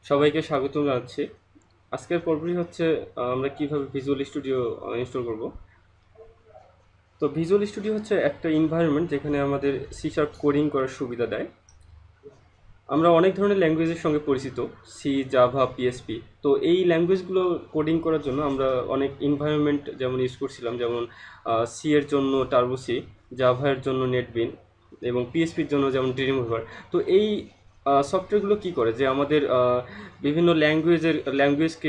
সবাইকে স্বাগতম জানাচ্ছি। আজকের পর্বটি হচ্ছে আমরা কিভাবে ভিজুয়াল স্টুডিও ইনস্টল করব। তো ভিজুয়াল স্টুডিও হচ্ছে একটা এনভায়রনমেন্ট যেখানে আমাদের সি শার্প কোডিং করার সুবিধা দেয়। আমরা অনেক ধরনের ল্যাঙ্গুয়েজের সঙ্গে পরিচিত, সি, জাভা, পিএসপি। তো এই ল্যাঙ্গুয়েজগুলো কোডিং করার জন্য আমরা অনেক এনভায়রনমেন্ট যেমন ইউজ করছিলাম, যেমন সি এর জন্য টার্বো সি, জাভার জন্য নেটবিন এবং পিএসপির জন্য যেমন ড্রিমউইভার। তো এই সফটওয়্যারগুলো কী করে যে আমাদের বিভিন্ন ল্যাঙ্গুয়েজকে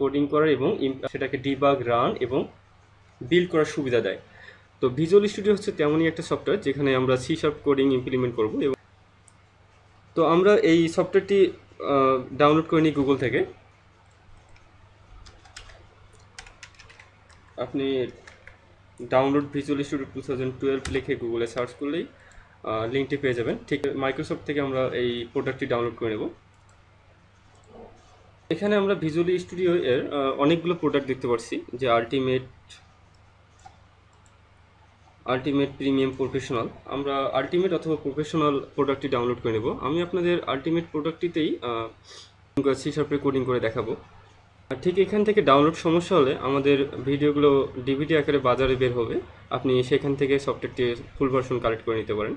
কোডিং করার এবং সেটাকে ডিবাগ, রান এবং বিল্ড করার সুবিধা দেয়। তো ভিজুয়াল স্টুডিও হচ্ছে তেমনই একটা সফটওয়্যার যেখানে আমরা সি শার্প কোডিং ইমপ্লিমেন্ট করব। এবং তো আমরা এই সফটওয়্যারটি ডাউনলোড করে নিই গুগল থেকে। আপনি ডাউনলোড ভিজুয়াল স্টুডিও 2012 লিখে গুগলে সার্চ করলেই লিঙ্কটি পেয়ে যাবেন। ঠিক মাইক্রোসফট থেকে আমরা এই প্রোডাক্টটি ডাউনলোড করে নেব। এখানে আমরা ভিজুয়াল স্টুডিও এর অনেকগুলো প্রোডাক্ট দেখতে পাচ্ছি, যে আলটিমেট, প্রিমিয়াম, প্রফেশনাল। আমরা আলটিমেট অথবা প্রফেশনাল প্রোডাক্টটি ডাউনলোড করে নেব। আমি আপনাদের আলটিমেট প্রোডাক্টটিতেই সি শার্পে কোডিং করে দেখাবো। ঠিক এখান থেকে ডাউনলোড সমস্যা হলে আমাদের ভিডিওগুলো ডিভিডি আকারে বাজারে বের হবে, আপনি সেখান থেকে সফটওয়্যারটির ফুল ভার্সন কালেক্ট করে নিতে পারেন।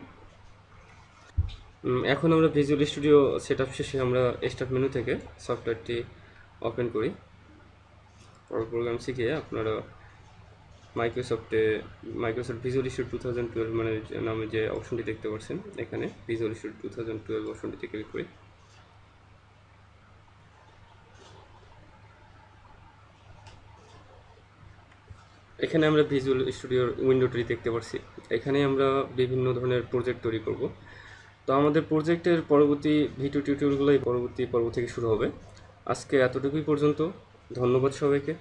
এখন আমরা ভিজুয়াল স্টুডিও সেট আপ শেষে আমরা স্টার্ট মেনু থেকে সফটওয়্যারটি ওপেন করি। প্রোগ্রাম শিখে আপনারা মাইক্রোসফট ভিজুয়াল স্টুডিও 2012 মানে নামে যে অপশনটি দেখতে পাচ্ছেন, এখানে ভিজুয়াল স্টুডিও 2012 অপশনটিতে ক্লিক করি। এখানে আমরা ভিজুয়াল স্টুডিওর উইন্ডোটি দেখতে পাচ্ছি। এখানে আমরা বিভিন্ন ধরনের প্রজেক্ট তৈরি করব। তো আমাদের প্রজেক্টের পরবর্তী ভিডিও টিউটোরিয়ালগুলো এই পরবর্তী পর্ব থেকে শুরু হবে। আজকে এতটুকুই পর্যন্ত। ধন্যবাদ সবাইকে।